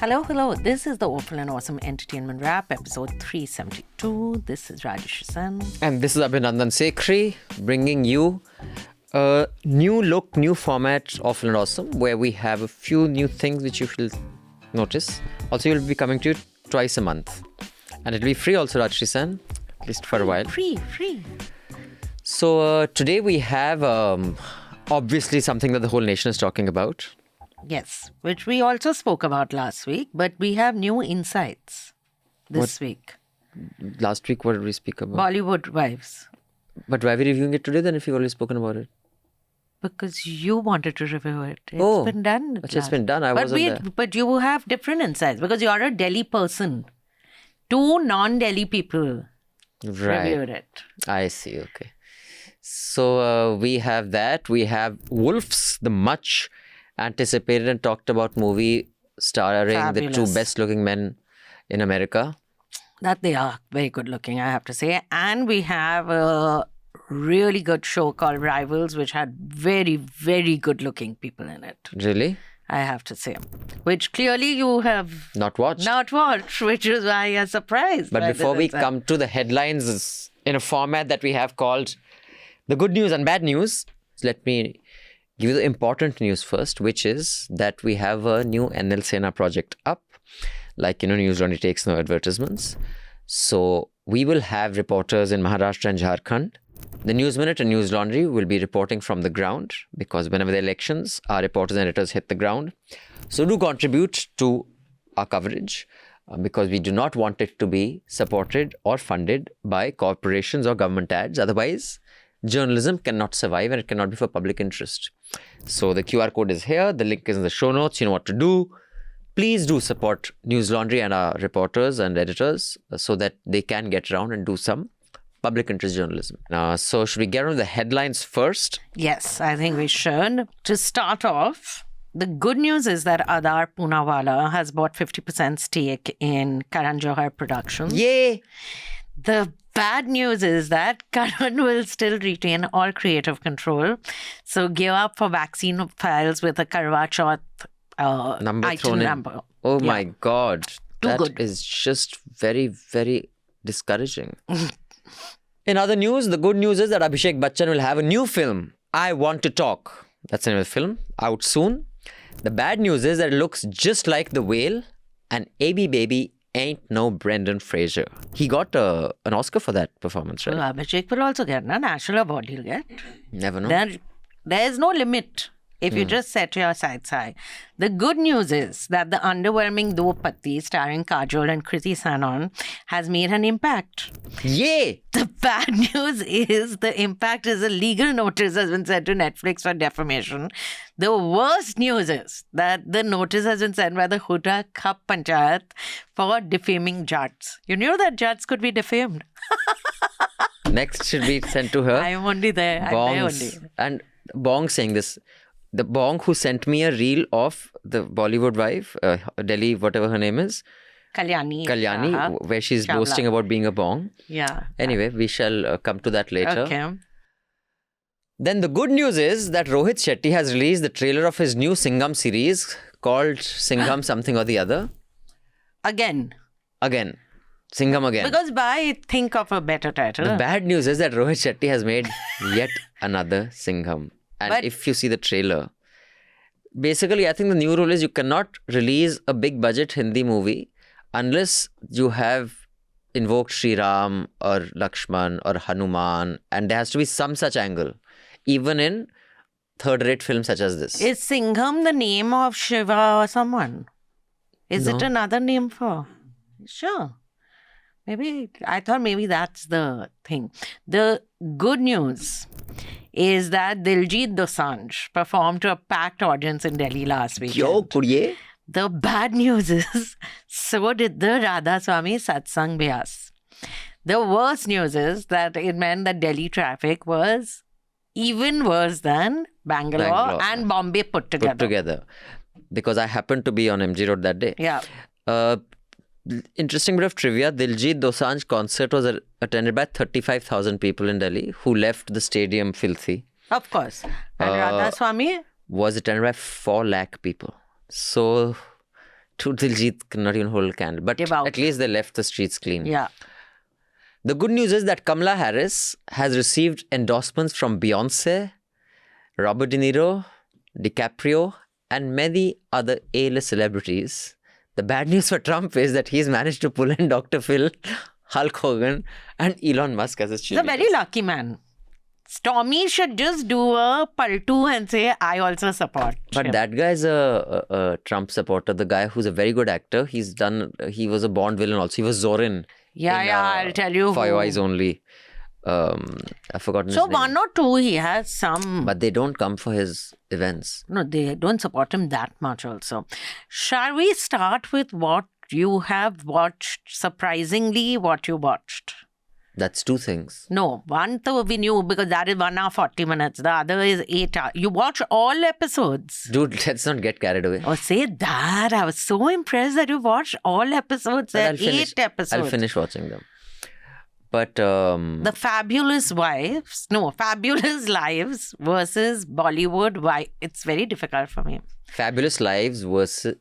Hello. This is the Awful and Awesome Entertainment Wrap, episode 372. This is Rajyasree. And this is Abhinandan Sekhri, bringing you a new look, new format, Awful and Awesome, where we have a few new things which you will notice. Also, you'll be coming to you twice a month. And it'll be free also, Rajshree, at least for a while. Free. So today we have obviously something that the whole nation is talking about. Yes, which we also spoke about last week, but we have new insights this week. Last week, what did we speak about? Bollywood wives. But why are we reviewing it today then if you've already spoken about it? Because you wanted to review it. It's been done. It's been done. I wasn't there. But you have different insights because you're a Delhi person. Two non-Delhi people reviewed it. I see. Okay. So we have that. We have Wolves, the much anticipated and talked about movie starring the two best looking men in America. That they are very good looking, I have to say. And we have a really good show called Rivals, which had very, very good looking people in it. Really? I have to say. Which clearly you have not watched, which is why you're surprised. But before we come to the headlines in a format that we have called the good news and bad news, let me give you the important news first, which is that we have a new NL Sena project up. Like, News Laundry takes no advertisements. So we will have reporters in Maharashtra and Jharkhand. The News Minute and News Laundry will be reporting from the ground because whenever the elections, our reporters and editors hit the ground. So do contribute to our coverage because we do not want it to be supported or funded by corporations or government ads. Otherwise, journalism cannot survive and it cannot be for public interest. So the QR code is here. The link is in the show notes. You know what to do. Please do support News Laundry and our reporters and editors so that they can get around and do some public interest journalism. So should we get on the headlines first? Yes, I think we should. To start off, the good news is that Adar Poonawalla has bought 50% stake in Karan Johar Productions. Yay! The bad news is that Karan will still retain all creative control. So gear up for vaccine files with a Karwa Chauth item number. Oh my God. That good. is just very, very discouraging. In other news, the good news is that Abhishek Bachchan will have a new film, I Want to Talk. That's another film out soon. The bad news is that it looks just like The Whale and AB Baby ain't no Brendan Fraser. He got an Oscar for that performance, right? Well, Abhishek will also get a national award. He'll get. Never know. There is no limit if you just set your sights high. The good news is that the underwhelming Do Patti starring Kajol and Kriti Sanon has made an impact. Yay! The bad news is the impact is a legal notice has been sent to Netflix for defamation. The worst news is that the notice has been sent by the Huda Khap Panchayat for defaming judges. You knew that judges could be defamed. Next should be sent to her. I'm only there. Bongs. And Bong saying this. The Bong who sent me a reel of the Bollywood wife, Delhi, whatever her name is. Kalyani. Where she's Chawla. boasting about being a Bong. Yeah. Anyway, we shall come to that later. Okay. Then the good news is that Rohit Shetty has released the trailer of his new Singham series called Singham something or the other. Again. Singham again. Because I think of a better title. The bad news is that Rohit Shetty has made yet another Singham. And if you see the trailer, basically I think the new rule is you cannot release a big budget Hindi movie unless you have invoked Sri Ram or Lakshman or Hanuman, and there has to be some such angle, even in third-rate films such as this. Is Singham the name of Shiva or someone? Is it another name for? Sure. I thought maybe that's the thing. The good news is that Diljit Dosanjh performed to a packed audience in Delhi last week. The bad news is, so did the Radha Swami Satsang Bhyas. The worst news is that it meant that Delhi traffic was even worse than Bangalore and Bombay put together. Because I happened to be on MG Road that day. Yeah. Interesting bit of trivia. Diljit Dosanjh concert was attended by 35,000 people in Delhi who left the stadium filthy. Of course. And Radha Swami? Was attended by 4 lakh people. So To Diljit cannot even hold a candle. But Devout. at least they left the streets clean. Yeah. The good news is that Kamala Harris has received endorsements from Beyonce, Robert De Niro, DiCaprio, and many other A-list celebrities. The bad news for Trump is that he's managed to pull in Dr. Phil, Hulk Hogan, and Elon Musk as his He's a cheerleaders. very lucky man. Stormy should just do a paltu and say, I also support But him. that guy's a Trump supporter. The guy who's a very good actor. He was a Bond villain also. He was Zorin. I'll tell you For Your who. Eyes Only. I've forgotten his So name. one or two he has some... But they don't come for his events. No, they don't support him that much also. Shall we start with what you have watched, surprisingly what you watched? That's two things. No, one though we knew because that is 1 hour 40 minutes. The other is 8 hours. You watch all episodes. Dude, let's not get carried away. Oh, say that. I was so impressed that you watched all episodes. There are 8 episodes. I'll finish watching them. But The Fabulous Lives versus Bollywood. Why? It's very difficult for me. Fabulous Lives versus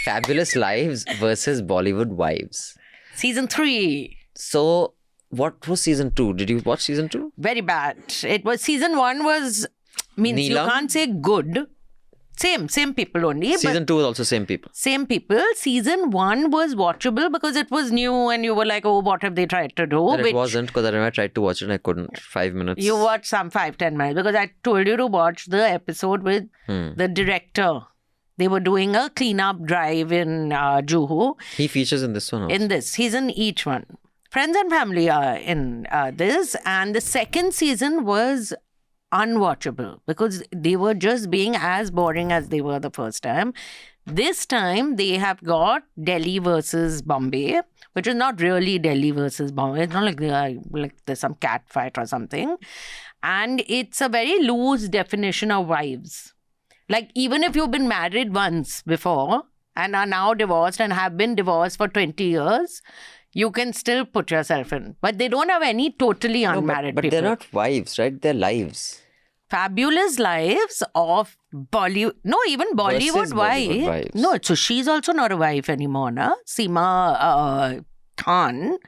Fabulous Lives versus Bollywood Wives. Season 3. So, what was season 2? Did you watch season 2? Very bad. It was season 1 was means you Neelam? can't say good. Same people only. Season 2 was also same people. Same people. Season 1 was watchable because it was new and you were like, oh, what have they tried to do? But it wasn't because I remember I tried to watch it and I couldn't. 5 minutes. You watched some 5-10 minutes because I told you to watch the episode with the director. They were doing a cleanup drive in Juhu. He features in this one also. In this. He's in each one. Friends and family are in this. And the second season was unwatchable because they were just being as boring as they were the first time. This time they have got Delhi versus Bombay, which is not really Delhi versus Bombay. It's not like there's some cat fight or something. And it's a very loose definition of wives. Like even if you've been married once before and are now divorced and have been divorced for 20 years, you can still put yourself in. But they don't have any totally unmarried but people. they're not wives, right? They're lives. Fabulous Lives of Bollywood. No, even Bollywood Versus wife. Bollywood wives. No, so she's also not a wife anymore, na? Seema Khan,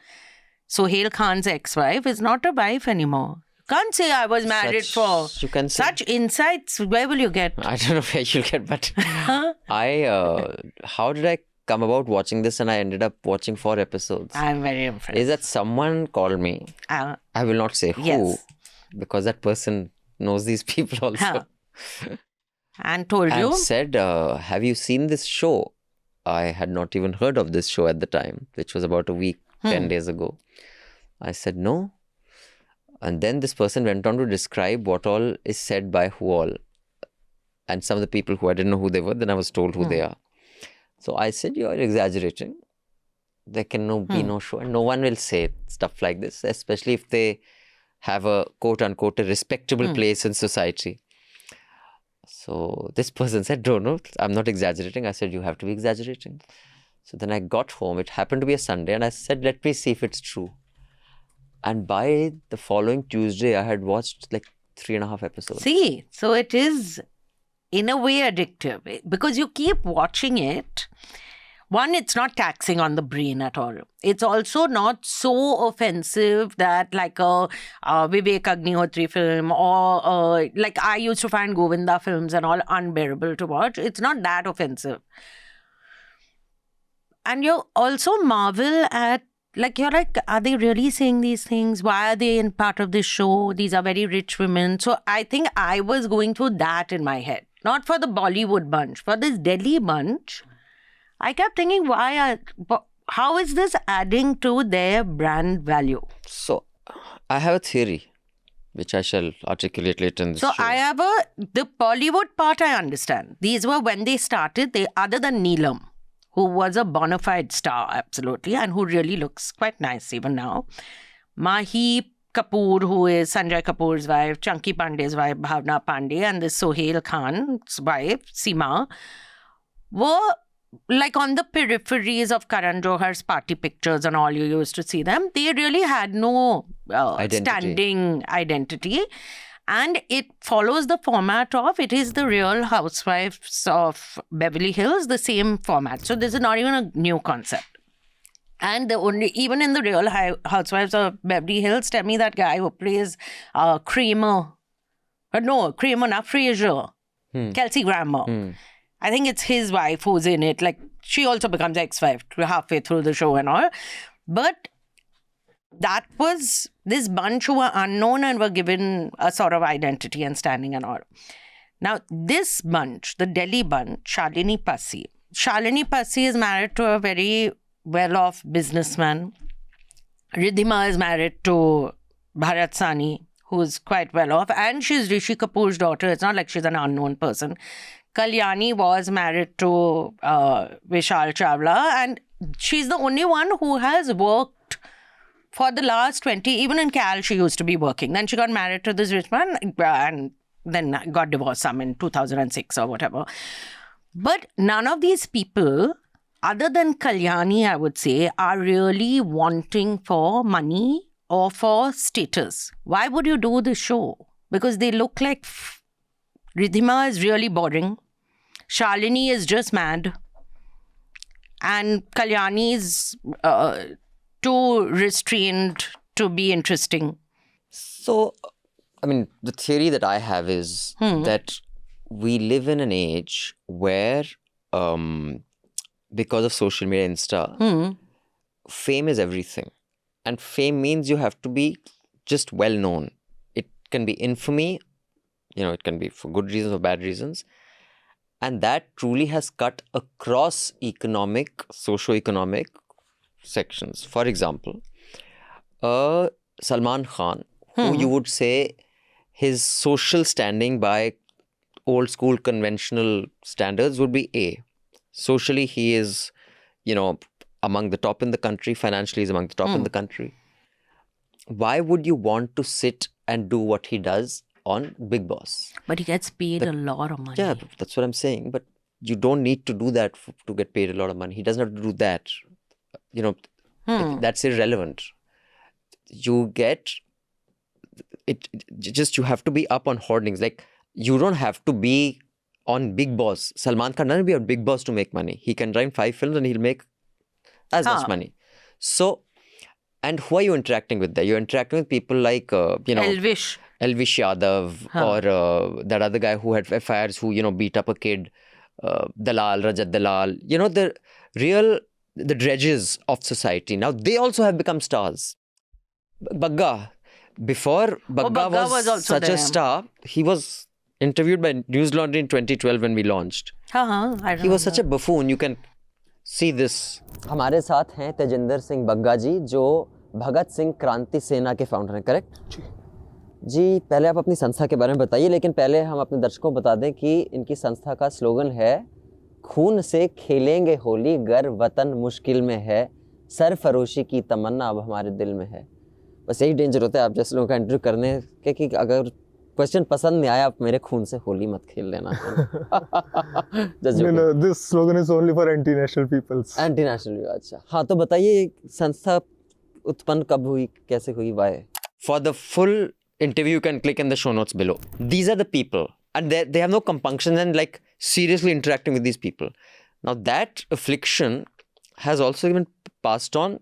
Sohail Khan's ex-wife, is not a wife anymore. Can't say I was married for You can say. such insights. Where will you get? I don't know where you'll get, but how did I come about watching this and I ended up watching 4 episodes? I'm very impressed. Is that someone called me? Uh, I will not say who, Yes. because that person knows these people also. Huh. and told And you? said, have you seen this show? I had not even heard of this show at the time, which was about a week, 10 days ago. I said, no. And then this person went on to describe what all is said by who all. And some of the people who I didn't know who they were, then I was told who they are. So I said, you're exaggerating. There can be no show. And no one will say stuff like this, especially if they have a quote-unquote a respectable place in society. So this person said, no, I'm not exaggerating. I said, you have to be exaggerating. So then I got home. It happened to be a Sunday. And I said, let me see if it's true. And by the following Tuesday, I had watched like 3.5 episodes. See, so it is in a way addictive because you keep watching it. One, it's not taxing on the brain at all. It's also not so offensive that like a Vivek Agnihotri film or like I used to find Govinda films and all unbearable to watch. It's not that offensive. And you also marvel at like, you're like, are they really saying these things? Why are they in part of this show? These are very rich women. So I think I was going through that in my head. Not for the Bollywood bunch. For this Delhi bunch, I kept thinking, how is this adding to their brand value? So I have a theory, which I shall articulate later in this So show. I have the Bollywood part I understand. These were when they started, other than Neelam, who was a bona fide star, absolutely, and who really looks quite nice even now. Mahi Kapoor, who is Sanjay Kapoor's wife, Chunky Pandey's wife, Bhavna Pandey, and this Sohail Khan's wife, Seema, were like on the peripheries of Karan Johar's party pictures and all you used to see them. They really had no standing identity. And it follows the format of, it is the Real Housewives of Beverly Hills, the same format. So this is not even a new concept. And even in the Real Housewives of Beverly Hills, tell me that guy who plays Kramer. Kramer, not Frasier. Kelsey Grammer. I think it's his wife who's in it. Like, she also becomes ex-wife halfway through the show and all. But that was this bunch who were unknown and were given a sort of identity and standing and all. Now, this bunch, the Delhi bunch, Shalini Passi is married to a very well-off businessman. Ridhima is married to Bharat Sani, who's quite well-off. And she's Rishi Kapoor's daughter. It's not like she's an unknown person. Kalyani was married to Vishal Chawla. And she's the only one who has worked for the last 20, even in Cal, she used to be working. Then she got married to this rich man and then got divorced some in 2006 or whatever. But none of these people, other than Kalyani, I would say, are really wanting for money or for status. Why would you do this show? Because they look like... Ridhima is really boring. Shalini is just mad. And Kalyani is... too restrained to be interesting. So, I mean, the theory that I have is that we live in an age where, because of social media, Insta, fame is everything. And fame means you have to be just well known. It can be infamy, it can be for good reasons or bad reasons. And that truly has cut across socio-economic sections. For example, Salman Khan, who you would say his social standing by old school conventional standards would be A. Socially, he is, among the top in the country. Financially, he's among the top in the country. Why would you want to sit and do what he does on Big Boss? But he gets paid a lot of money. Yeah, that's what I'm saying. But you don't need to do that to get paid a lot of money. He doesn't have to do that. That's irrelevant. You get it. Just you have to be up on hoardings. Like, you don't have to be on Big Boss. Salman Khan doesn't be on Big Boss to make money. He can run 5 films and he'll make as much money. So, and who are you interacting with there? You're interacting with people like Elvish Yadav or that other guy who had FIRs who beat up a kid, Rajat Dalal. The dredges of society. Now, they also have become stars. Bagga. Before Bagga was such a star, he was interviewed by Newslaundry in 2012 when we launched. He was such a buffoon. You can see this. हमारे साथ हैं तेजिंदर सिंह बग्गा जी, जो भगत सिंह क्रांति सेना के founder हैं, correct? जी, पहले आप अपनी संस्था के बारे में बताइए, लेकिन पहले हम अपने दर्शकों को बता दें कि इनकी संस्था का स्लोगन है, खून से खेलेंगे होली, गर वतन मुश्किल में है, सरफरोशी की तमन्ना अब हमारे दिल में है. बस यही डेंजर होता है आप जैसे लोगों का इंटरव्यू करने के कि अगर क्वेश्चन पसंद नहीं आया, आप मेरे खून से होली मत खेल लेना. This slogan is only for anti-national peoples. Anti-national, अच्छा. हाँ, तो बताइए संस्था उत्पन्न कब हुई, कैसे हुई, why? For the full interview, you can click in the show notes below. These are the people. And they have no compunctions and like seriously interacting with these people. Now that affliction has also been passed on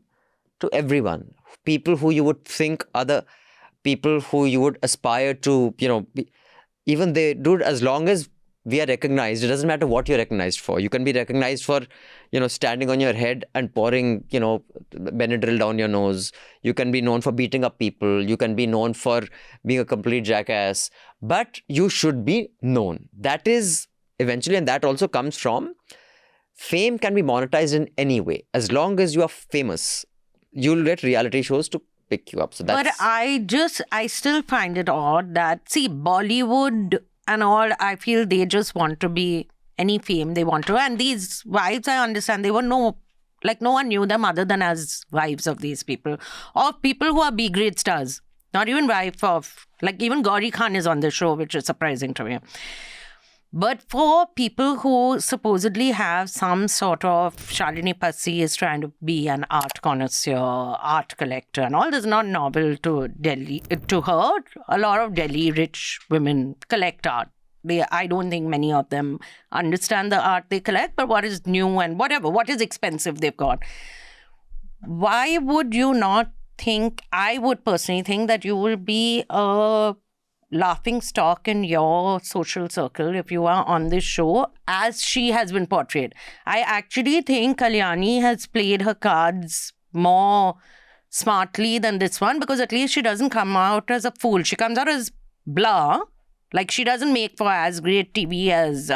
to everyone. People who you would think are the people who you would aspire to, even they do it as long as we are recognized. It doesn't matter what you're recognized for. You can be recognized for, standing on your head and pouring, Benadryl down your nose. You can be known for beating up people. You can be known for being a complete jackass. But you should be known. That is eventually, and that also comes from fame can be monetized in any way. As long as you are famous, you'll get reality shows to pick you up. So that's... But I still find it odd that, see, Bollywood and all, I feel they just want to be any fame they want to. And these wives, I understand, they were no one knew them other than as wives of these people. Or people who are B-grade stars. Not even wife of, even Gauri Khan is on the show, which is surprising to me. But for people who supposedly have some sort of Shalini Pasi is trying to be an art connoisseur, art collector, and all this is not novel to Delhi. To her, a lot of Delhi rich women collect art. I don't think many of them understand the art they collect, but what is new and whatever, what is expensive they've got. Why would you not think, I would personally think that you will be a laughing stock in your social circle if you are on this show as she has been portrayed. I actually think Kalyani has played her cards more smartly than this one, because at least she doesn't come out as a fool. She comes out as blah. Like, she doesn't make for as great TV as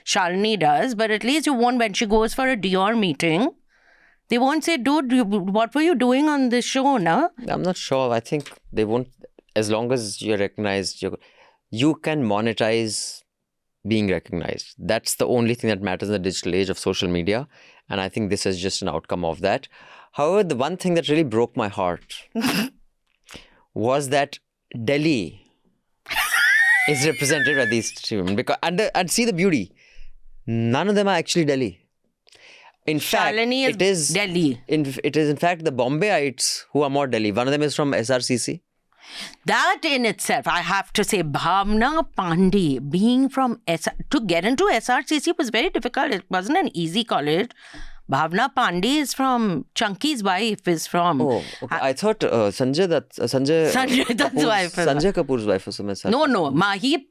Shalini does, but at least you won't, when she goes for a Dior meeting, they won't say, dude, what were you doing on this show, na? I'm not sure. I think they won't. As long as you're recognized, you can monetize being recognized. That's the only thing that matters in the digital age of social media. And I think this is just an outcome of that. However, the one thing that really broke my heart was that Delhi is represented by these two women. And see the beauty. None of them are actually Delhi. In fact, Shalini is Delhi. It is in fact the Bombayites who are more Delhi. One of them is from SRCC. That in itself, I have to say, Bhavna Pandey being from to get into SRCC was very difficult. It wasn't an easy college. Bhavna Pandey is from Chunky's wife is from. Oh, okay. I thought Sanjay Dutt's wife. Sanjay Kapoor's wife or something. No, Mahi,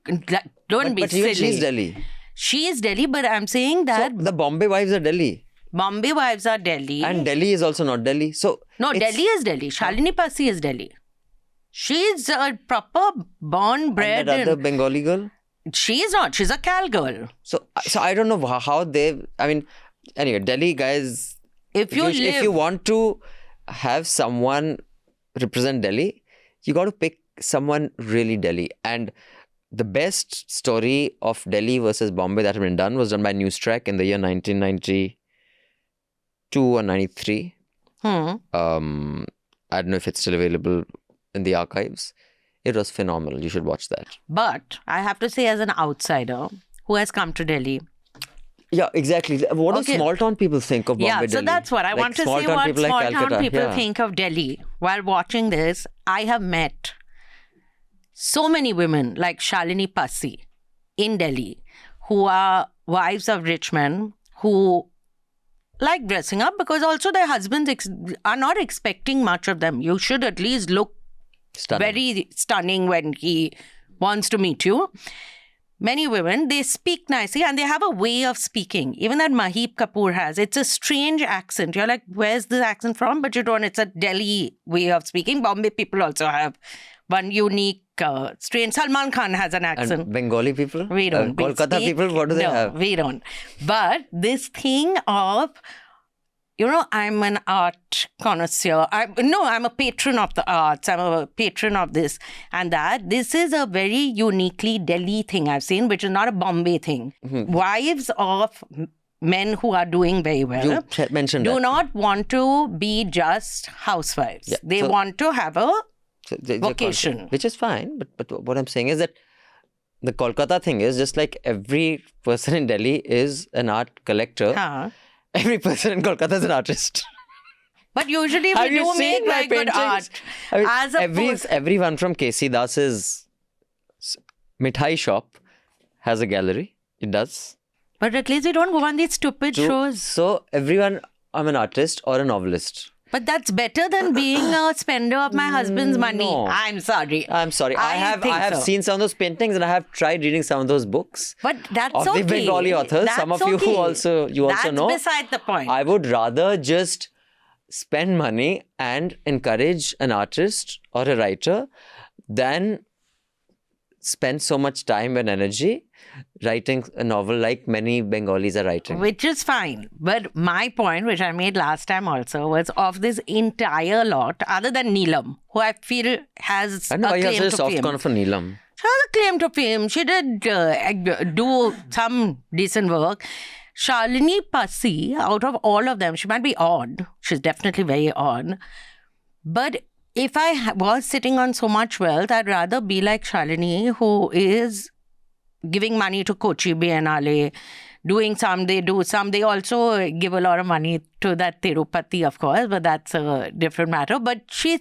don't be silly. She's Delhi. She is Delhi, but I'm saying that the Bombay wives are Delhi. Bombay wives are Delhi. And Delhi is also not Delhi. No, Delhi is Delhi. Shalini Pasi is Delhi. She's a proper born bred. And that other Bengali girl? She's not. She's a Cal girl. So I don't know how they. I mean, anyway, Delhi guys. If you want to have someone represent Delhi, you got to pick someone really Delhi. And the best story of Delhi versus Bombay that had been done was done by Newstrack in the year 1992 or 93. I don't know if it's still available in the archives. It was phenomenal. You should watch that. But I have to say, as an outsider who has come to Delhi. Yeah, exactly. What do small town people think of Bombay, Delhi? So that's what I want to say. What small town people think of Delhi. While watching this, I have met so many women like Shalini Pasi in Delhi who are wives of rich men who like dressing up because also their husbands are not expecting much of them. You should at least look very stunning when he wants to meet you. Many women, they speak nicely and they have a way of speaking. Even that Mahip Kapoor has. It's a strange accent. You're like, where's this accent from? But you don't. It's a Delhi way of speaking. Bombay people also have one unique, strange. Salman Khan has an accent. And Bengali people? We don't. Kolkata people, what do they have? We don't. But this thing of, I'm an art connoisseur. I'm a patron of the arts. I'm a patron of this and that. This is a very uniquely Delhi thing I've seen, which is not a Bombay thing. Mm-hmm. Wives of men who are doing very well do not want to be just housewives. Yeah. They want to have a vocation. Which is fine. But what I'm saying is that the Kolkata thing is just like every person in Delhi is an art collector. Every person in Kolkata is an artist. But usually we do make very good art. Everyone from KC Das's mithai shop has a gallery. It does. But at least you don't go on these stupid shows. So everyone, I'm an artist or a novelist. But that's better than being a spender of my husband's money. No. I'm sorry. I have seen some of those paintings and I have tried reading some of those books. But that's of the Bengali authors. That's some of you who also know. That's beside the point. I would rather just spend money and encourage an artist or a writer than spend so much time and energy writing a novel like many Bengalis are writing. Which is fine. But my point, which I made last time also, was of this entire lot, other than Neelam, who I feel has a claim to fame. Soft corner for Neelam. She has a claim to fame. She did do some decent work. Shalini Pasi, out of all of them, she might be odd. She's definitely very odd. But if I was sitting on so much wealth, I'd rather be like Shalini, who is giving money to Kochi Biennale, doing some, they do some. They also give a lot of money to that Tirupati, of course, but that's a different matter. But she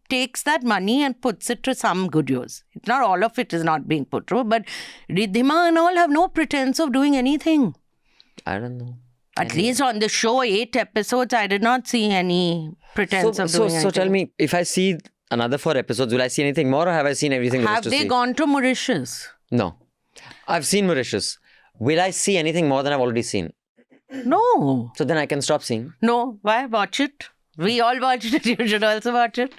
takes that money and puts it to some good use. It's not all of it is not being put to, but Riddhima and all have no pretense of doing anything. I don't know. At least on the show, 8 episodes, I did not see any pretense of doing anything. So tell me, if I see another 4 episodes, will I see anything more or have I seen everything there is to see? Have they gone to Mauritius? No. I've seen Mauritius. Will I see anything more than I've already seen? No. So then I can stop seeing? No. Why? Watch it. We all watched it. You should also watch it.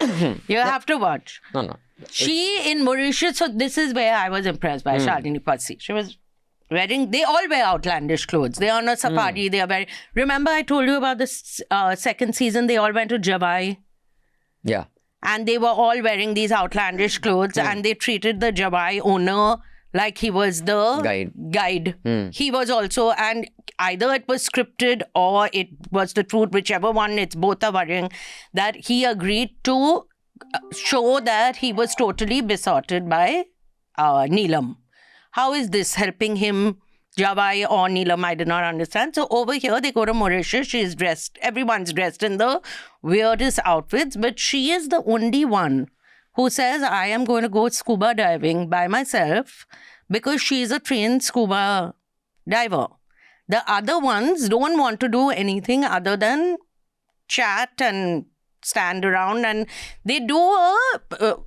You have to watch. No. She in Mauritius, so this is where I was impressed by Shalini Patsi. She was wearing, they all wear outlandish clothes. They are on a safari. They are wearing, remember I told you about this second season, they all went to Jabai. Yeah. And they were all wearing these outlandish clothes and they treated the Jabai owner like he was the guide. He was also, and either it was scripted or it was the truth, whichever one, it's both are worrying, that he agreed to show that he was totally besotted by Neelam. How is this helping him, Jabai or Neelam? I did not understand. So over here, they go to Mauritius. She's dressed, everyone's dressed in the weirdest outfits, but she is the only one who says, I am going to go scuba diving by myself because she's a trained scuba diver. The other ones don't want to do anything other than chat and stand around, and they do a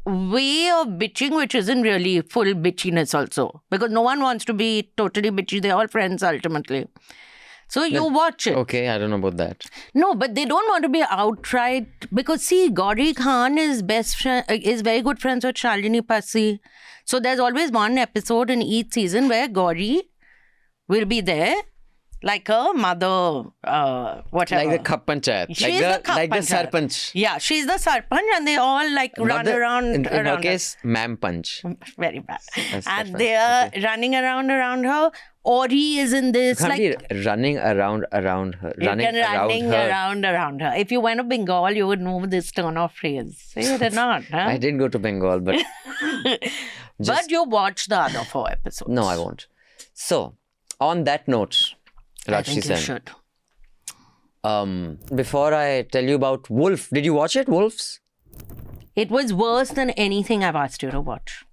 way of bitching which isn't really full bitchiness also, because no one wants to be totally bitchy. They're all friends ultimately. So you watch it. Okay, I don't know about that. No, but they don't want to be outright, because see, Gauri Khan is is very good friends with Shalini Patsi. So there's always one episode in each season where Gauri will be there, like a mother, whatever. Like the Khap Panchayat. She's the Sarpanch. Yeah, she's the Sarpanch, and they all like run around. In around her case, Ma'am Punch. Very bad. That's they are running around her. Ori is in this. You can't be running around her. Running around her. If you went to Bengal, you would know this turn of phrase. So you did not, huh? I did go to Bengal, but... But you watched the other 4 episodes. No, I won't. So, on that note, I think you should. Before I tell you about Wolf, did you watch it, Wolves? It was worse than anything I've asked you to watch.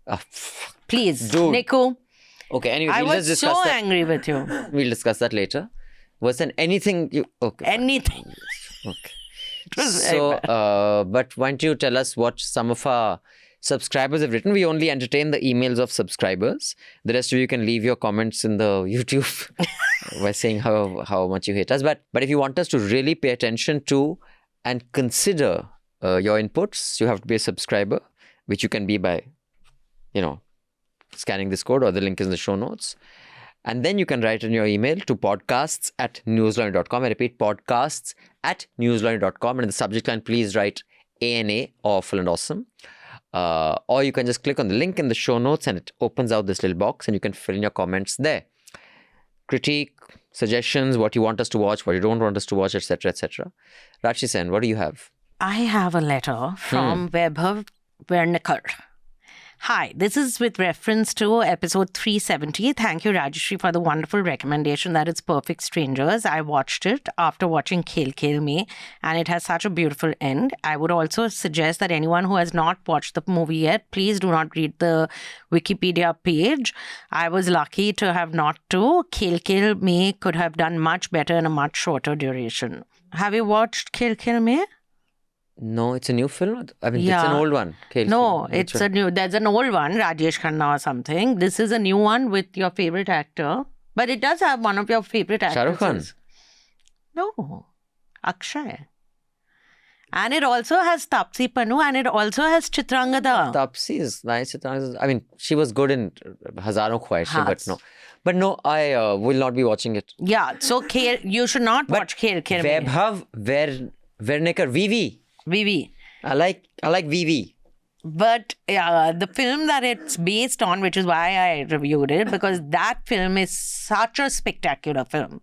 Please, Dude. Niku. Okay, anyway, I we'll was just discuss so that. angry with you. We'll discuss that later. Worse than anything you... Okay. Anything. Okay. So, but why don't you tell us what some of our subscribers have written? We only entertain the emails of subscribers. The rest of you can leave your comments in the YouTube by saying how much you hate us. But if you want us to really pay attention to and consider your inputs, you have to be a subscriber, which you can be by, scanning this code, or the link is in the show notes. And then you can write in your email to podcasts@newslaundry.com. I repeat, podcasts@newslaundry.com. And in the subject line, please write ANA, awful and awesome. Or you can just click on the link in the show notes and it opens out this little box and you can fill in your comments there. Critique, suggestions, what you want us to watch, what you don't want us to watch, etc., etc. Rajshree Sen, what do you have? I have a letter from Vaibhav Vernikar. Hi, this is with reference to episode 370. Thank you, Rajyasree, for the wonderful recommendation that it's Perfect Strangers. I watched it after watching Khel Me, and it has such a beautiful end. I would also suggest that anyone who has not watched the movie yet, please do not read the Wikipedia page. I was lucky to have not to. Khel Me could have done much better in a much shorter duration. Have you watched Khel Me? No, it's a new film? I mean, it's an old one. No, it's a new... There's an old one, Rajesh Khanna or something. This is a new one with your favorite actor. But it does have one of your favorite actors. Shah Rukh Khan? No, Akshay. And it also has Taapsee Pannu, and it also has Chitrangada. Taapsee is nice. I mean, she was good in Hazaron Khwaishein, but no. But no, I will not be watching it. Yeah, so you should not watch Khel Me. Vaibhav Vernikar, Vivi. Vivi. I like Vivi. But the film that it's based on, which is why I reviewed it, because that film is such a spectacular film.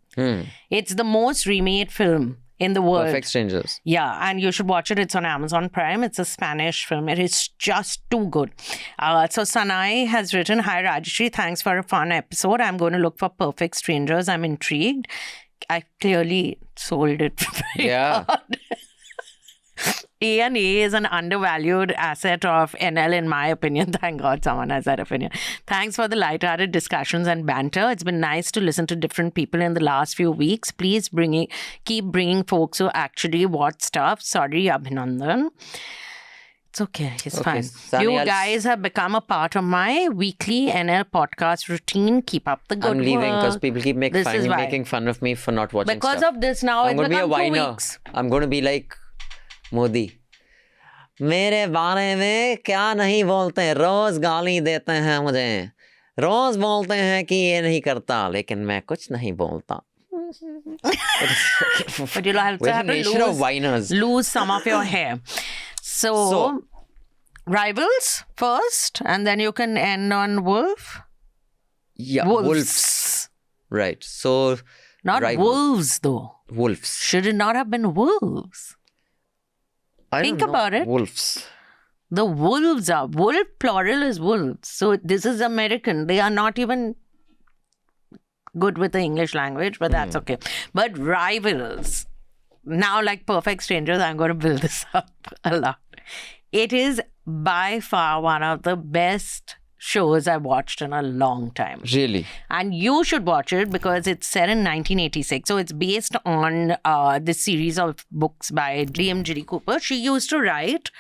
It's the most remade film in the world. Perfect Strangers. Yeah, and you should watch it. It's on Amazon Prime. It's a Spanish film. It is just too good. So Sanai has written, "Hi Rajyasree, thanks for a fun episode. I'm going to look for Perfect Strangers. I'm intrigued." I clearly sold it very Yeah. hard. A&A is an undervalued asset of NL, in my opinion. Thank God someone has that opinion. Thanks for the lighthearted discussions and banter. It's been nice to listen to different people in the last few weeks. Please keep bringing folks who actually watch stuff. Sorry, Abhinandan. It's okay. It's fine. Sunny, You guys have become a part of my weekly NL podcast routine. Keep up the good I'm leaving work. because people keep This is why. making fun of me for not watching Because stuff. of this now, I'm it's going to be a become 2 whiner. weeks. I'm going to be like Modi. मेरे बारे में क्या नहीं बोलते, रोज गाली देते हैं मुझे, रोज बोलते हैं कि ये नहीं करता, लेकिन मैं कुछ नहीं बोलता. But you'll also We're a have to nation of whiners. lose some of your hair. So, rivals first, and then you can end on wolf. Yeah, wolves. Right. So, Not rivals. wolves, though. Wolves. Should it not have been wolves? I Think don't know. about it. Wolves. The wolves are. Wolf plural is wolves. So this is American. They are not even good with the English language, but that's okay. But rivals. Now, like Perfect Strangers, I'm going to build this up a lot. It is by far one of the best shows I've watched in a long time. Really? And you should watch it because it's set in 1986. So it's based on this series of books by D.M. Ginny Cooper. She used to write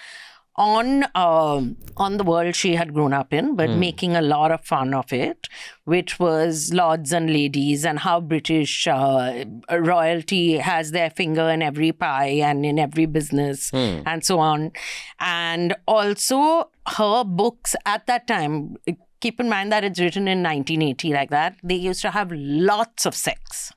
on the world she had grown up in, but making a lot of fun of it, which was lords and ladies and how British royalty has their finger in every pie and in every business and so on. And also her books at that time, keep in mind that it's written in 1980 like that, they used to have lots of sex.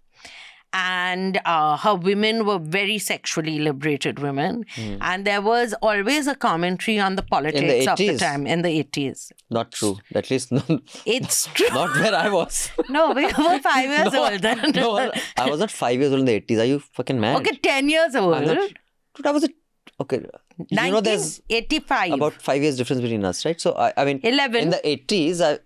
And her women were very sexually liberated women. And there was always a commentary on the politics of the 80s? time in the 80s. Not true. At least not, It's true. not where I was. No, we were 5 years old then. No, I was not 5 years old in the 80s. Are you fucking mad? Okay, 10 years old. I'm not, dude, I was okay. You know, there's 1985. about 5 years difference between us, right? So I mean, 11. in the 80s,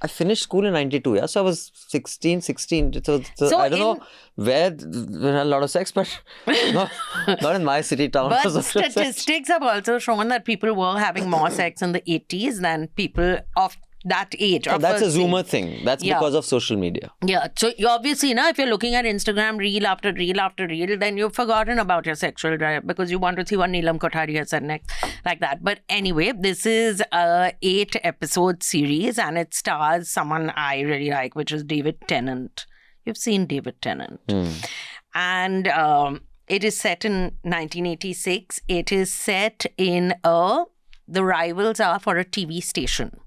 I finished school in 92, yeah. So I was 16. So I don't know where we had a lot of sex, but not in my city town. But statistics have also shown that people were having more sex in the 80s than people of that age. So that's a Zoomer thing. That's because of social media. Yeah. So you obviously, if you're looking at Instagram reel after reel after reel, then you've forgotten about your sexual drive because you want to see what Neelam Kothari has said next, like that. But anyway, this is a 8-episode series and it stars someone I really like, which is David Tennant. You've seen David Tennant. And it is set in 1986. It is set in the rivals are for a TV station.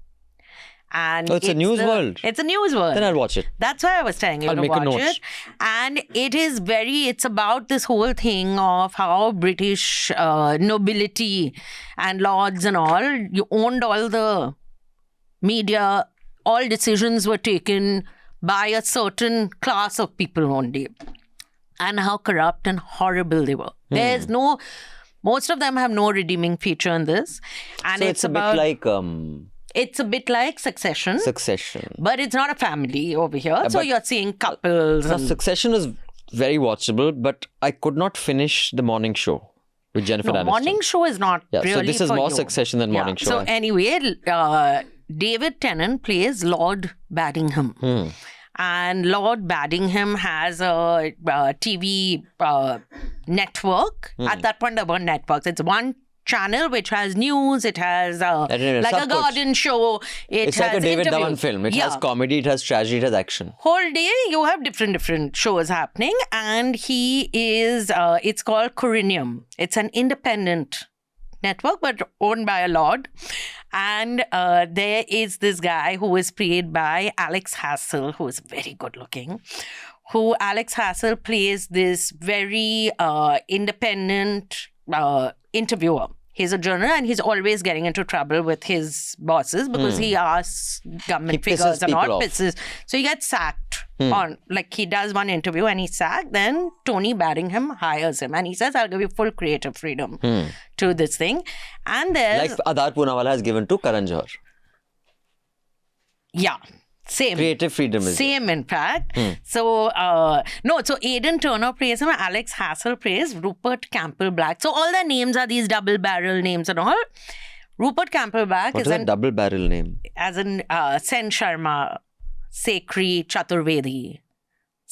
And it's a news world. It's a news world. Then I'll watch it. That's why I was telling you I'll to make a watch note. it. And it's about this whole thing of how British nobility and lords and all, you owned all the media, all decisions were taken by a certain class of people only. And how corrupt and horrible they were. Most of them have no redeeming feature in this. And So it's a about, bit like... It's a bit like Succession. Succession. But it's not a family over here. So you're seeing couples. Now, and Succession was very watchable, but I could not finish the morning show with Jennifer Aniston. Morning show is not really so this is for more you. Succession than morning show. So anyway, David Tennant plays Lord Baddingham. And Lord Baddingham has a TV network. At that point, there were networks. It's one channel which has news, it has like a garden show, it's like a David Dhawan film. It has comedy, it has tragedy, it has action. Whole day you have different shows happening, and he is it's called Corinium. It's an independent network but owned by a lord, and there is this guy who is played by Alex Hassel, who is very good looking. Alex Hassel plays this very independent interviewer. He's a journalist and he's always getting into trouble with his bosses because he asks government figures and all. So he gets sacked on, like he does one interview and he's sacked, then Tony Barringham hires him and he says, I'll give you full creative freedom to this thing. And there's... Like Adar Poonawala has given to Karan Johar. Yeah. Same. Creative freedom is Same, in fact. So, so Aidan Turner plays him, Alex Hassel plays Rupert Campbell Black. So all their names are these double barrel names and all. Rupert Campbell Black What is a double barrel name? As in Sen Sharma, Sekhri, Chaturvedi.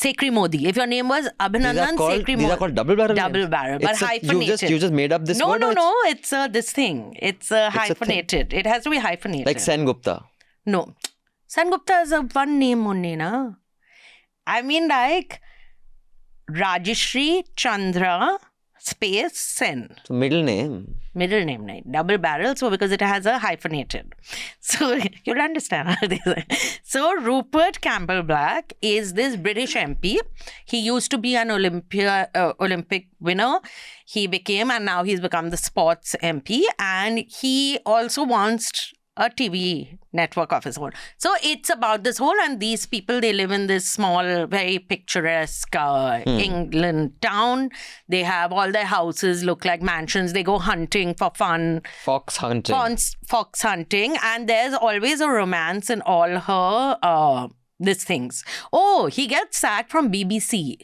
Sekhri Modi. If your name was Abhinandan, Sekhri Modi. These are called double barrel Double names? barrel, but hyphenated. You just made up this word? No. It's this thing. It's hyphenated. It has to be hyphenated. Like Sen Gupta? No. Sen Gupta is a one name only, na? I mean like Rajyasree Chandra space Sen. So middle name. Middle name, right? Double barrel, so because it has a hyphenated. So you'll understand how this is. So Rupert Campbell Black is this British MP. He used to be an Olympic winner. He became, and now he's become the sports MP. And he also wants a TV network of his own. So it's about this whole, and these people, they live in this small, very picturesque England town. They have all their houses look like mansions. They go hunting for fun. Fox hunting. Fox hunting. And there's always a romance in all her these things. Oh, he gets sacked from BBC.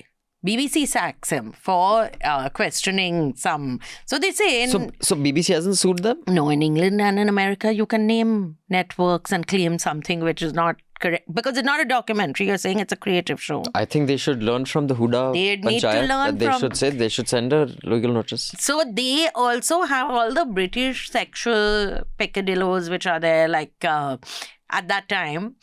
BBC sacks him for questioning some. So they say... So BBC hasn't sued them? No, in England and in America, you can name networks and claim something which is not correct. Because it's not a documentary. You're saying it's a creative show. I think they should learn from the Huda They need to Panchayat. learn from... They should send a legal notice. So they also have all the British sexual peccadillos which are there, like... at that time.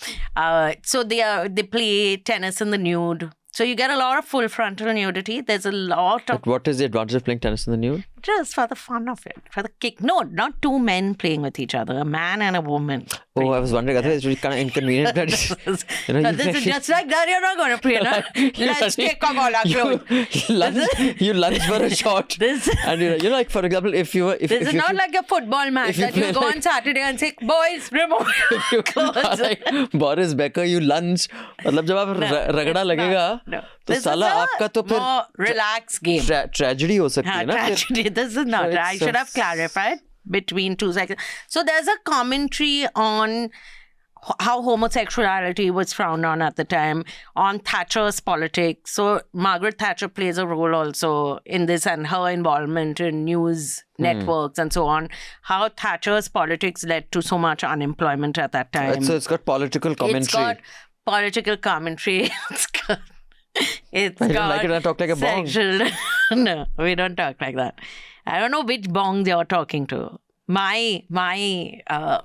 So they play tennis in the nude. So you get a lot of full frontal nudity. There's a lot of... But what is the advantage of playing tennis in the nude? Just for the fun of it, for the kick. No, not two men playing with each other, a man and a woman. Oh, I was wondering, I thought it's really kind of inconvenient. This is just like that, you're not going to play, no? Let's take off all our clothes. You lunge for a shot. And you know, like, for example, if you... This is not like a football match that you go on Saturday and say, boys, remove your clothes. Like Boris Becker, you lunge. मतलब जब आप रगड़ा लगेगा तो साला आपका तो फिर more relaxed game. Tragedy हो सकती है ना? Tragedy. This is not. I should have clarified between two seconds. So there's a commentary on how homosexuality was frowned on at the time, on Thatcher's politics. So Margaret Thatcher plays a role also in this, and her involvement in news networks and so on. How Thatcher's politics led to so much unemployment at that time. So it's got political commentary. It's got political commentary. It's I got don't like it when I talk like a bong. sexual... No, we don't talk like that. I don't know which bongs you're talking to. My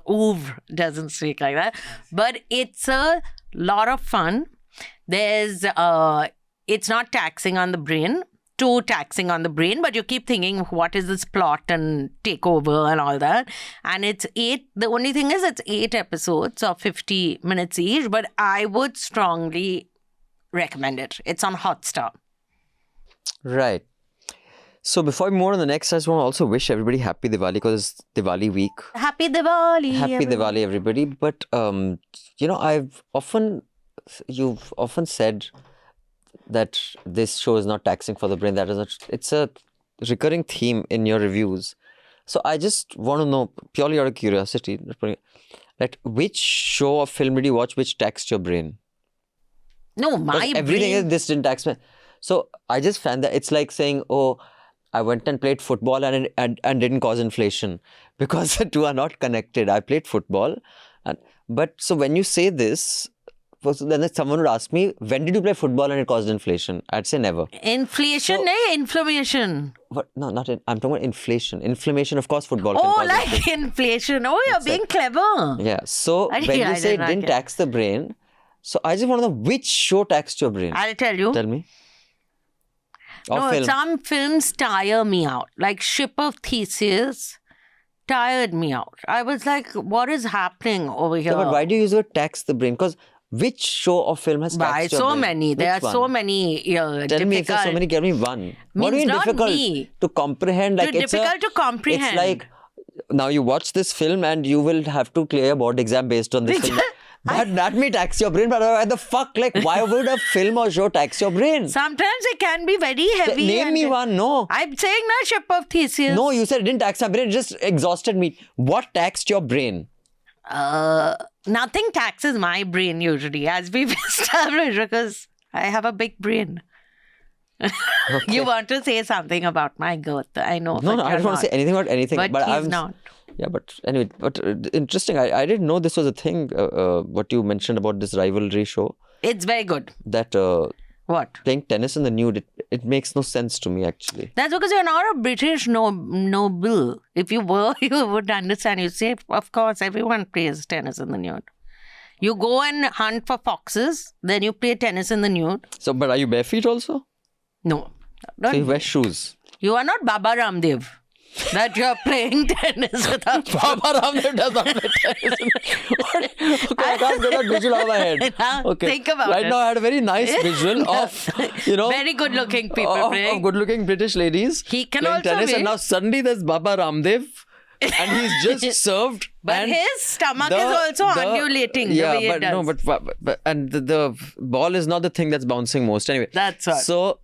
oeuvre doesn't speak like that. But it's a lot of fun. There's it's not taxing on the brain, too taxing on the brain, but you keep thinking, what is this plot and takeover and all that. And it's 8, the only thing is it's 8 episodes of 50 minutes each, but I would strongly recommend it. It's on Hotstar. Right. So before we move on to the next, I just want to also wish everybody happy Diwali because it's Diwali week. Happy Diwali. Happy Diwali, everybody. But, you know, you've often said that this show is not taxing for the brain. That is not, it's a recurring theme in your reviews. So I just want to know, purely out of curiosity, that which show or film did you watch which taxed your brain? No, my everything brain... is this didn't tax me. So I just found that it's like saying, oh, I went and played football and didn't cause inflation, because the two are not connected. I played football, but so when you say this, then someone would ask me, when did you play football and it caused inflation? I'd say never. Inflation, inflammation. What? No, not I'm talking about inflation. Inflammation, of course, football can cause inflation. Inflation. Oh, you're being clever. Yeah. So when you say it didn't tax the brain, so I just want to know which show taxed your brain. I'll tell you. Tell me. Some films tire me out. Like Ship of Theseus tired me out. I was like, what is happening over here? Yeah, but why do you use the word tax the brain? Because which show or film has taxed your brain? So many. There are so many Tell me if there's so many, give me one. What do you mean difficult to comprehend? Like it's difficult to comprehend. It's like, now you watch this film and you will have to clear a board exam based on this film. That may tax your brain, but why the fuck? Like, why would a film or show tax your brain? Sometimes it can be very heavy. Name me one. No. I'm saying na Ship of Theseus. No, you said it didn't tax my brain. It just exhausted me. What taxed your brain? Nothing taxes my brain usually, as we've established, because I have a big brain. You want to say something about my girth? I know. No, I don't want to say anything about anything. But he's not. Yeah, but anyway, interesting. I didn't know this was a thing. What you mentioned about this rivalry show. It's very good. That What? playing tennis in the nude, it makes no sense to me actually. That's because you're not a British noble. If you were, you would understand. You say, of course, everyone plays tennis in the nude. You go and hunt for foxes, then you play tennis in the nude. So, but are you bare feet also? No. So you wear shoes. You are not Baba Ramdev. That you're playing tennis without. Baba Ramdev does not play tennis. Okay, I can't get that visual out of my head. Now, Okay. think about right it. now, I had a very nice visual of, Very good-looking people playing. of good-looking British ladies He can playing also tennis, be. and now suddenly there's Baba Ramdev, and he's just served. But and his stomach is also undulating the way it does. but and the ball is not the thing that's bouncing most anyway. That's what. So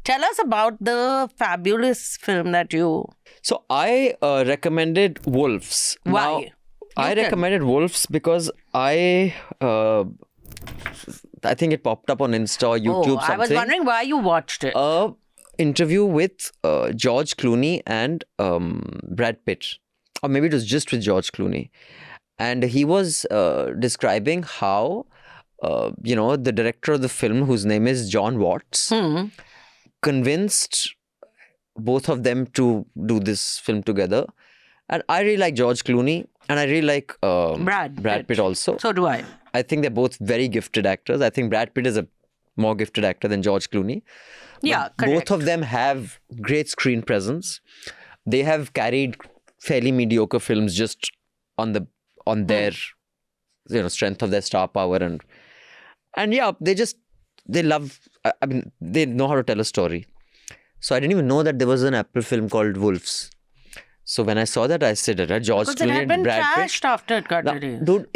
Tell us about the fabulous film that you... So I recommended Wolves. Why? Now, You I can. recommended Wolves because I think it popped up on Insta or YouTube something. I was wondering why you watched it. A interview with George Clooney and Brad Pitt. Or maybe it was just with George Clooney. And he was describing how, the director of the film, whose name is John Watts, convinced both of them to do this film together. And I really like George Clooney and I really like Brad Pitt also. So do I. I think they're both very gifted actors. I think Brad Pitt is a more gifted actor than George Clooney. Yeah, But correct. both of them have great screen presence. They have carried fairly mediocre films just on their strength of their star power and yeah, they love. I mean, they know how to tell a story. So I didn't even know that there was an Apple film called Wolves. So when I saw that, I said, George Because it Clooney had and been Brad Pitt. trashed after it got Now, released. dude,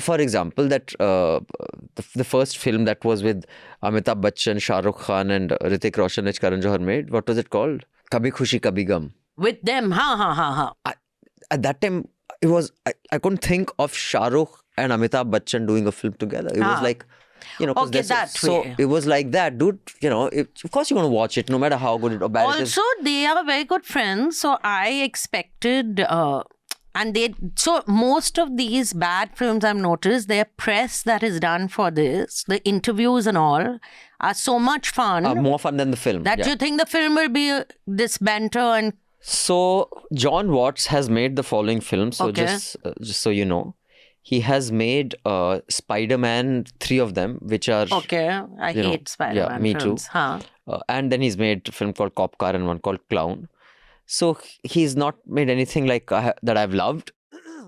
for example, that the first film that was with Amitabh Bachchan, Shah Rukh Khan and Hrithik Roshan, which Karan Johar made, what was it called? Kabhi Khushi Kabhi Gum. With them, At that time, it was I couldn't think of Shah Rukh and Amitabh Bachchan doing a film together. It was like, 'cause Okay, there's that so way. it was like that, dude. Of course you're gonna watch it, no matter how good or bad it is. Also, they are very good friends. So I expected, so most of these bad films I've noticed, their press that is done for this, the interviews and all, are so much fun More fun than the film. that yeah. you think the film will be this banter and So John Watts has made the following film. So Okay. just so you know, he has made Spider-Man, 3 of them, which are okay. I hate Spider-Man yeah, me films. too. Huh. And then he's made a film called Cop Car and one called Clown. So he's not made anything like that I've loved,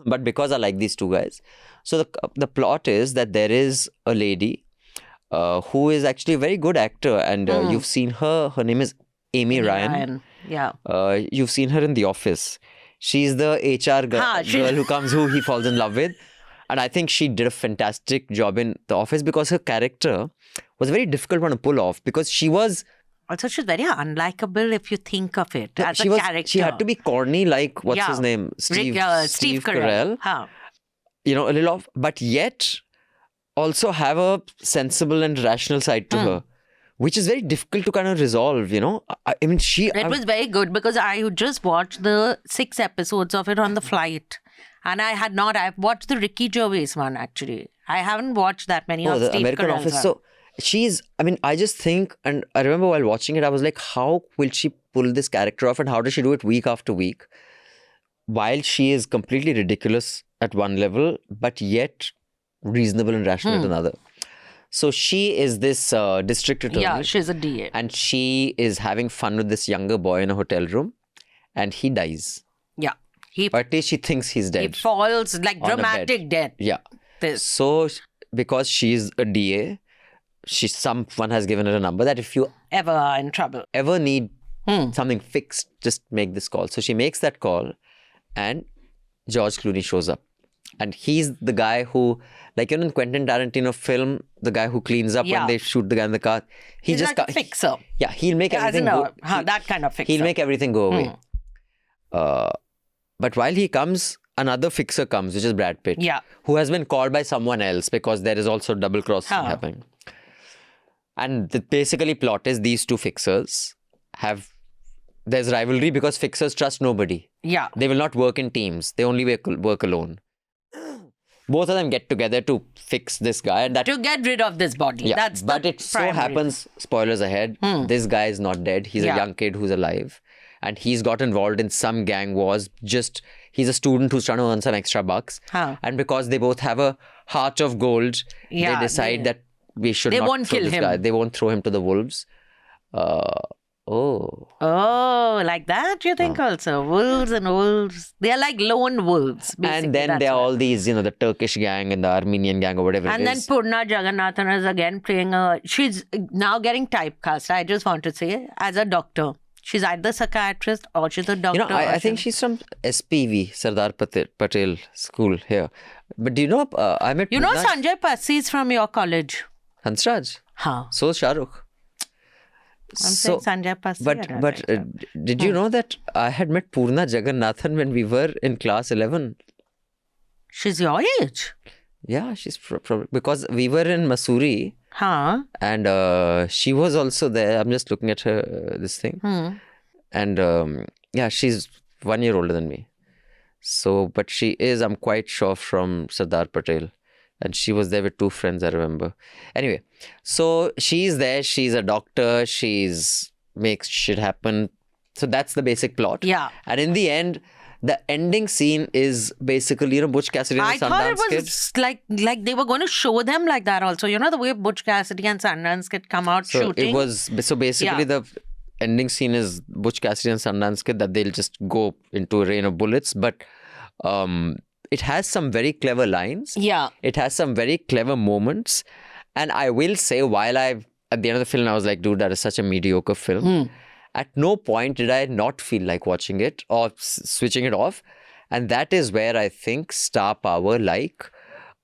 but because I like these two guys. So the plot is that there is a lady who is actually a very good actor, and you've seen her. Her name is Amy Ryan. Yeah. You've seen her in The Office. She's the HR girl who he falls in love with. And I think she did a fantastic job in The Office because her character was a very difficult one to pull off because she was... Also, she's very unlikable if you think of it as a character. She had to be corny like, what's his name? Steve Carell. Huh. A little off, but yet also have a sensible and rational side to her. Which is very difficult to kind of resolve, I mean, It was very good because I just watched the 6 episodes of it on the flight. And I've watched the Ricky Gervais one actually. I haven't watched that many of the Steve American Carell's Office. one. So I just think, and I remember while watching it, I was like, how will she pull this character off and how does she do it week after week? While she is completely ridiculous at one level, but yet reasonable and rational at another. So she is this district attorney. Yeah, she's a DA. And she is having fun with this younger boy in a hotel room. And he dies. Yeah. Or at least she thinks he's He dead. falls like on a bed. dramatic death. Yeah. This. So because she's a DA, someone has given her a number that if you Ever are in trouble. ever need something fixed, just make this call. So she makes that call and George Clooney shows up. And he's the guy who, like, in Quentin Tarantino film, the guy who cleans up when they shoot the guy in the car. He's like a fixer. Yeah, he'll make everything go. That kind of fixer. He'll make everything go away. But while he comes, another fixer comes, which is Brad Pitt. Yeah. Who has been called by someone else because there is also double crossing happening. And the basically plot is these two fixers there's rivalry because fixers trust nobody. Yeah. They will not work in teams. They only work alone. Both of them get together to fix this guy. And to get rid of this body. Yeah, That's but it so happens, spoilers ahead, this guy is not dead. He's a young kid who's alive. And he's got involved in some gang wars. He's a student who's trying to earn some extra bucks. And because they both have a heart of gold, they decide that we should not won't throw kill this him. guy. They won't throw him to the wolves. Oh, like that you think also? Wolves and wolves. They are like lone wolves, basically. And then there are all these, the Turkish gang and the Armenian gang or whatever and it then is. Purna Jagannathan is again playing she's now getting typecast, I just want to say, as a doctor. She's either psychiatrist or she's a doctor. I think she's from SPV, Sardar Patel School here. But do you know, I met You know Purna- Sanjay Passi is from your college. Hansraj. Huh. So is Shah Rukh. I'm saying Sanjay Passi. But did you know that I had met Purna Jagannathan when we were in class 11? She's your age. Yeah, she's probably because we were in Masuri Huh. and she was also there. I'm just looking at her this thing, and yeah, she's 1 year older than me. So, but she is, I'm quite sure, from Sardar Patel. And she was there with two friends, I remember. Anyway, so she's there. She's a doctor. Makes shit happen. So that's the basic plot. Yeah. And in the end, the ending scene is basically, Butch Cassidy and I the thought Sundance it Kid. was like they were going to show them like that also. The way Butch Cassidy and Sundance Kid come out So shooting. basically the ending scene is Butch Cassidy and Sundance Kid, that they'll just go into a rain of bullets. But it has some very clever lines. Yeah. It has some very clever moments. And I will say, at the end of the film, I was like, dude, that is such a mediocre film. At no point did I not feel like watching it or switching it off. And that is where I think star power like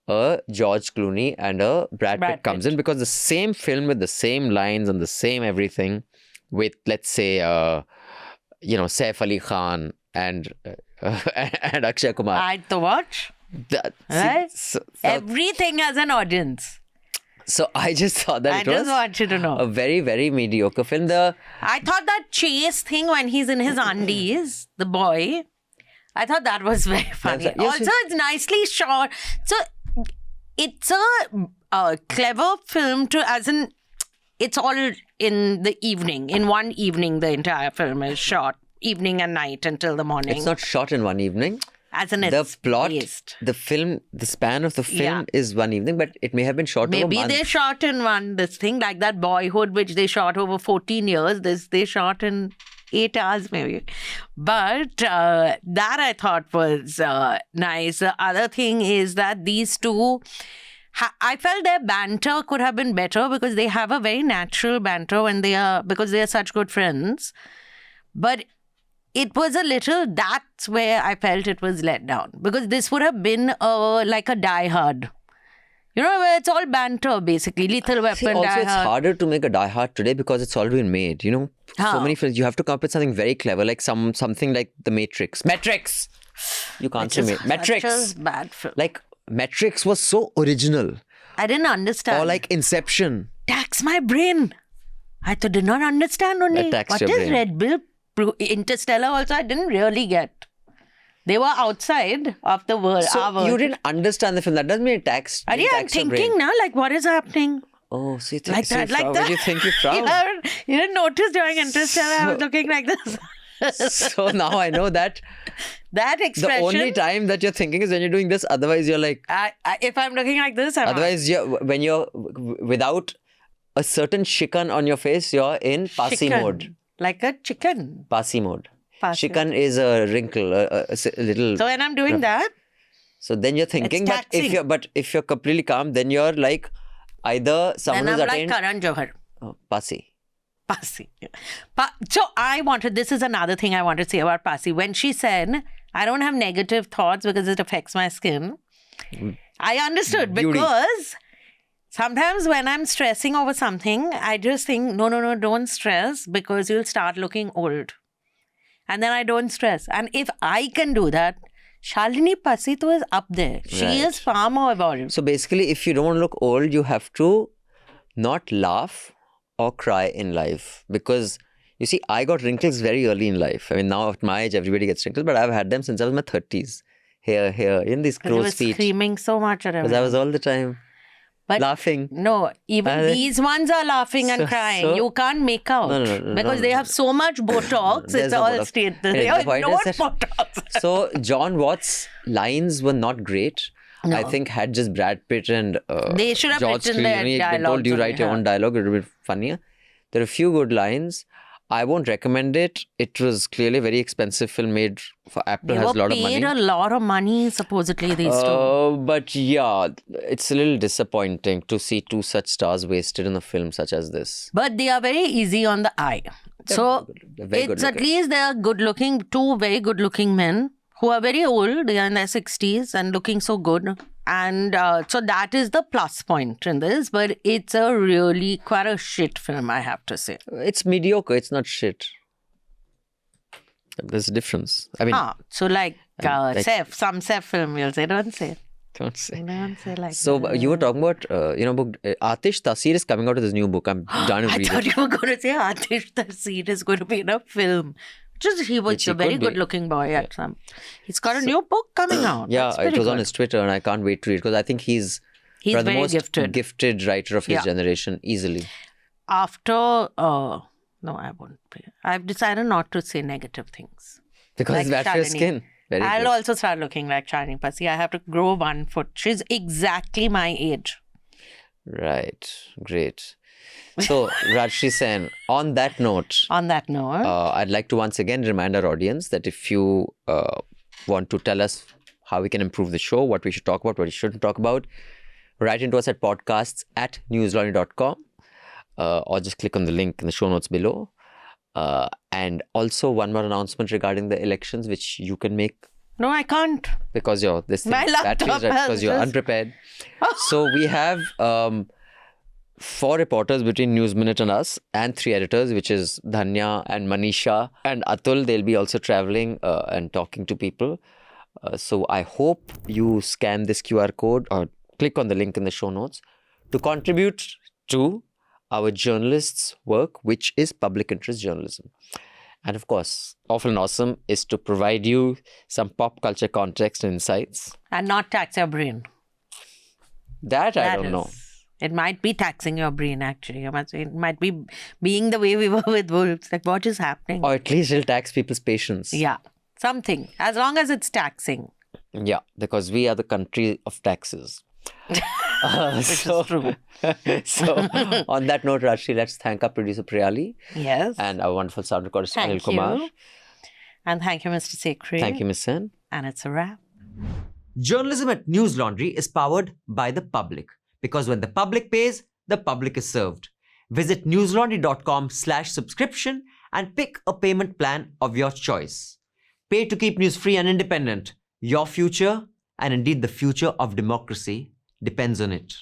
a George Clooney and a Brad Pitt comes in. Because the same film with the same lines and the same everything with, let's say, Saif Ali Khan and Akshay Kumar. I'd to watch. Right? Everything has an audience. So I just thought that it was just want you to know. a very, very mediocre film. I thought that chase thing when he's in his undies, the boy, I thought that was very funny. Yes, Also, it's nicely shot. So it's a clever film it's all in the evening. In one evening, the entire film is shot. Evening and night until the morning. It's not shot in one evening. As in The it's plot, based. the film, the span of the film is one evening, but it may have been shot over Maybe months. they shot in this thing like that Boyhood, which they shot over 14 years. They shot in 8 hours maybe. But that I thought was nice. The other thing is that these two, I felt their banter could have been better because they have a very natural banter because they are such good friends. But it was that's where I felt it was let down. Because this would have been like a Die Hard. Where it's all banter, basically. Lethal Weapon, Also, Die it's Hard. harder to make a Die Hard today because it's already been made. So many films, you have to come up with something very clever, like something like The Matrix. Matrix! You can't say Matrix. Such a bad film. Like, Matrix was so original. I didn't understand. Or like Inception. Tax my brain. I did not understand only. That taxed What your is brain. Red Bull? Interstellar also I didn't really get. They were outside of the world. So our world. you didn't understand the film. That doesn't mean it taxed. I'm thinking now, like, what is happening? Oh, so you think Like that, like What that. do you think you frown? You didn't notice during Interstellar I was looking like this. So now I know that That the expression. only time that you're thinking is when you're doing this. Otherwise, you're like. If I'm looking like this, I'm Otherwise, when you're without a certain shikan on your face, you're in Pasi chicken. mode. Like a chicken. Pasi mode. Pasi. Shikan is a wrinkle, a little. So when I'm doing that, So then you're thinking, It's taxing. but if you're completely calm, then you're like either someone then who's I'm like attained Karan Johar. Pasi. Pasi. So this is another thing I want to say about Pasi. When she said, I don't have negative thoughts because it affects my skin. I understood Beauty. because sometimes when I'm stressing over something, I just think, no, don't stress because you'll start looking old. And then I don't stress. And if I can do that, Shalini Pasito is up there. She Right. is far more evolved. So basically, if you don't want to look old, you have to not laugh or cry in life. Because you see, I got wrinkles very early in life. I mean, now at my age, everybody gets wrinkles, but I've had them since I was in my 30s. Here, in these You crow's were feet. screaming so much at Because I was all the time But laughing. no, even Are they- these ones are laughing and So- crying. so- You can't make out No, because they have so much Botox. There's It's no all Botox. straight. Anyway, They the have point no is that- Botox. So John Watts' lines were not great. No. I think had just Brad Pitt and They should have George written their Clooney been dialogues told, you only, write your huh? own dialogue, it would be funnier. There are a few good lines. I won't recommend it. It was clearly a very expensive film made for Apple. They Has were a lot of money. paid a lot of money, supposedly, these two. But yeah, it's a little disappointing to see two such stars wasted in a film such as this. But they are very easy on the eye. So They're very it's good at looking. least they are good looking, two very good looking men who are very old. They are in their 60s and looking so good. And so that is the plus point in this. But it's a really quite a shit film, I have to say. It's mediocre. It's not shit. There's a difference. I mean, So like like- some Seth film, you'll say, don't say. don't say. Don't say like So that. you were talking about, book. Atish Tasir is coming out with his new book. I'm done I reading thought it. you were going to say Atish Tasir is going to be in a film. Just he was Which he a very could be. good looking boy at some. He's got a new book coming out. Yeah, That's it pretty was on good. his Twitter and I can't wait to read because I think he's He's one of the very most gifted. writer of his Yeah. generation easily. After, no, I won't. I've decided not to say negative things. Because it's Like bad for your Shalini. skin. Very I'll good. also start looking like Shining Pussy. I have to grow 1 foot. She's exactly my age. Right. Great. So, Rajshree Sen, on that note, On that note, I'd like to once again remind our audience that if you want to tell us how we can improve the show, what we should talk about, what we shouldn't talk about, write into us at podcasts@newslaundry.com or just click on the link in the show notes below. And also one more announcement regarding the elections, which you can make no, I can't. because you're this thing, My battery laptop is right, has because you're just- unprepared. So we have 4 reporters between News Minute and us, and 3 editors, which is Dhanya and Manisha and Atul. They'll be also traveling and talking to people. So I hope you scan this QR code or click on the link in the show notes to contribute to our journalists' work, which is public interest journalism. And of course, Awful and Awesome is to provide you some pop culture context and insights. And not tax your brain. That I That don't know. is- It might be taxing your brain, actually. It might be being the way we were with wolves. Like, what is happening? Or at least it'll tax people's patience. Yeah, something. As long as it's taxing. Yeah, because we are the country of taxes. Which is true. So, on that note, Rajshree, let's thank our producer Priyali Yes. and our wonderful sound recorder, Anil Thank Kumar. you. And thank you, Mr. Sekhri. Thank you, Ms. Sen. And it's a wrap. Journalism at News Laundry is powered by the public. Because when the public pays, the public is served. Visit newslaundry.com/subscription and pick a payment plan of your choice. Pay to keep news free and independent. Your future, and indeed the future of democracy, depends on it.